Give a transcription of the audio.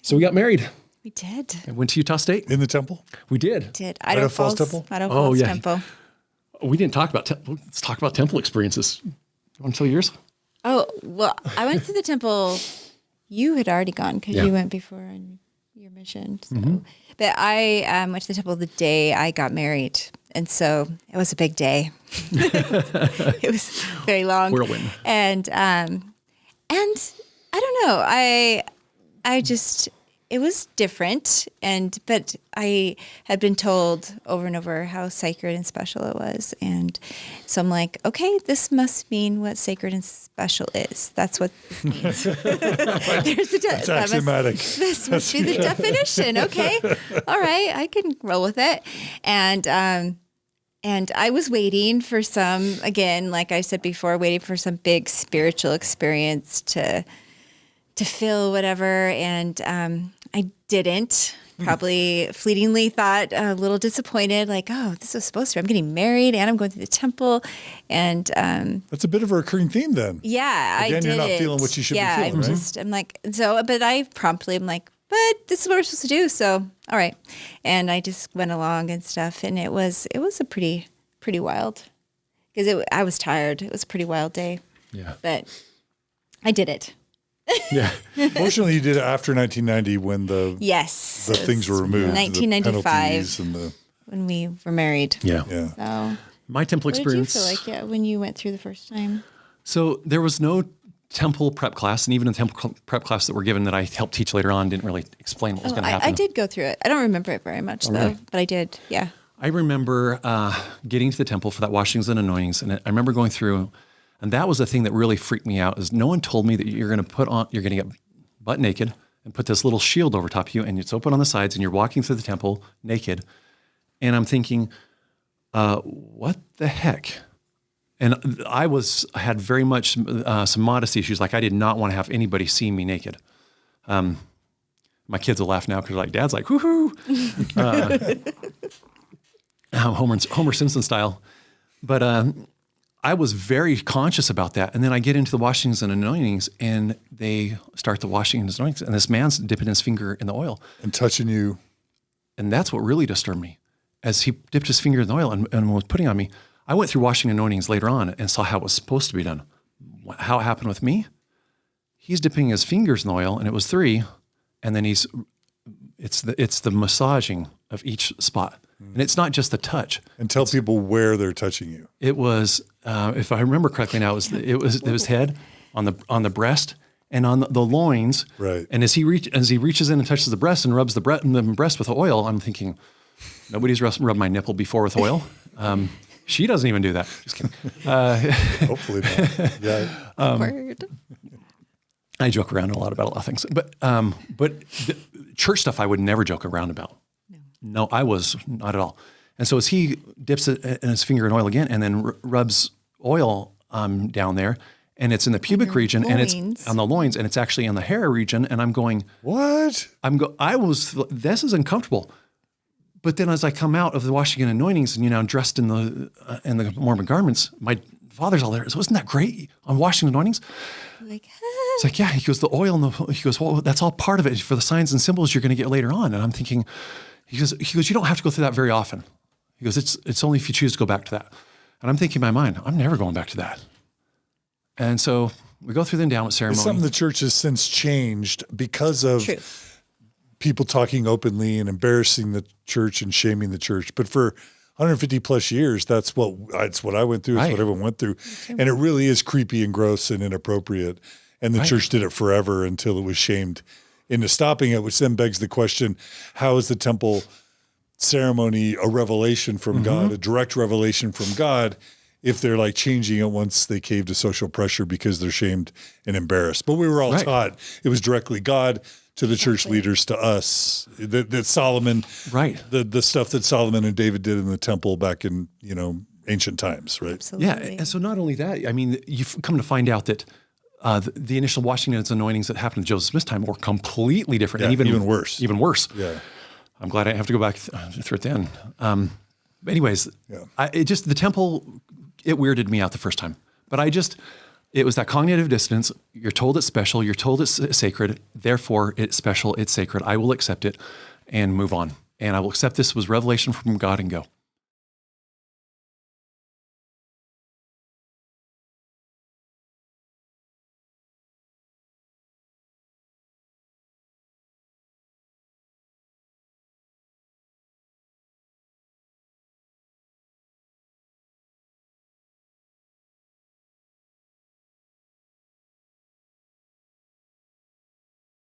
So we got married. We did. I went to Utah State. In the temple? We did. Idaho Falls Temple? Idaho Falls Temple. We didn't talk about let's talk about temple experiences. You want to tell yours? Oh, well, I went to the temple. You had already gone because you went before on your mission. So. But I went to the temple the day I got married. And so it was a big day. It was very long. Whirlwind. And I don't know. I just, it was different. But I had been told over and over how sacred and special it was. And so I'm like, okay, this must mean what sacred and special is. That's what this means. That's axiomatic. This must be the definition. Okay. All right. I can roll with it. And I was waiting for some, again, like I said before, waiting for some big spiritual experience to feel whatever. And I didn't. Probably fleetingly thought a little disappointed, like, oh, this was supposed to. I'm getting married and I'm going to the temple. And that's a bit of a recurring theme then. Yeah, Again, I did. You're not feeling what you should be feeling, right? I'm like, so, but I promptly am like, but this is what we're supposed to do. So, all right. And I just went along and stuff. And it was a pretty wild, because I was tired. It was a pretty wild day. Yeah. But I did it. Yeah. Fortunately, you did it after 1990 when the things were removed. 1995 when we were married. Yeah. So my temple experience. What did you feel like when you went through the first time? So there was no temple prep class, and even the temple prep class that were given that I helped teach later on didn't really explain what was going to happen. I did go through it. I don't remember it very much though, but I did. Yeah. I remember getting to the temple for that washings and anointings, and I remember going through. And that was the thing that really freaked me out, is no one told me that you're going to get butt naked and put this little shield over top of you, and it's open on the sides, and you're walking through the temple naked. And I'm thinking, what the heck? And I had very much some modesty issues. Like, I did not want to have anybody see me naked. My kids will laugh now because they're like, Dad's like, woohoo. Homer Simpson style. But I was very conscious about that. And then I get into the washings and anointings, and they start the washing and anointings, and this man's dipping his finger in the oil. And touching you. And that's what really disturbed me. As he dipped his finger in the oil and was putting on me, I went through washing and anointings later on and saw how it was supposed to be done. How it happened with me, he's dipping his fingers in the oil, and it was 3, and then it's the massaging of each spot. And it's not just the touch. And tell people where they're touching you. It was, if I remember correctly now, it was head, on the breast, and on the loins. Right. And as he reaches in and touches the breast and rubs the breast with oil, I'm thinking, nobody's rubbed my nipple before with oil. She doesn't even do that. Just kidding. Hopefully not. Yeah. Word. I joke around a lot about a lot of things, but the church stuff I would never joke around about. No, I was not at all. And so as he dips it in his finger in oil again, and then rubs oil down there, and it's in the pubic region, and it's on the loins, and it's actually in the hair region, and I'm going, what? This is uncomfortable. But then as I come out of the washing and anointings, and I'm dressed in the Mormon garments, my father's all there. So isn't that great on washing and anointings? Like, it's like, yeah. He goes, the oil he goes, well, that's all part of it for the signs and symbols you're going to get later on. And I'm thinking. He goes, you don't have to go through that very often. He goes, it's only if you choose to go back to that. And I'm thinking in my mind, I'm never going back to that. And so we go through the endowment ceremony. It's something the church has since changed because of people talking openly and embarrassing the church and shaming the church. But for 150 plus years, that's what I went through. It's what everyone went through. And it really is creepy and gross and inappropriate. And the church did it forever until it was shamed into stopping it, which then begs the question, how is the temple ceremony a revelation from God, a direct revelation from God, if they're like changing it once they cave to social pressure because they're shamed and embarrassed? But we were all taught it was directly God to the church leaders, to us, that Solomon, the stuff that Solomon and David did in the temple back in, ancient times, right? Absolutely. Yeah, and so not only that, I mean, you've come to find out that the initial washing and anointings that happened in Joseph Smith's time were completely different, and even worse. Even worse. Yeah, I'm glad I didn't have to go back through it then. Anyways, the temple, it weirded me out the first time, but It was that cognitive dissonance. You're told it's special. You're told it's sacred. Therefore, it's special. It's sacred. I will accept it and move on. And I will accept this was revelation from God and go.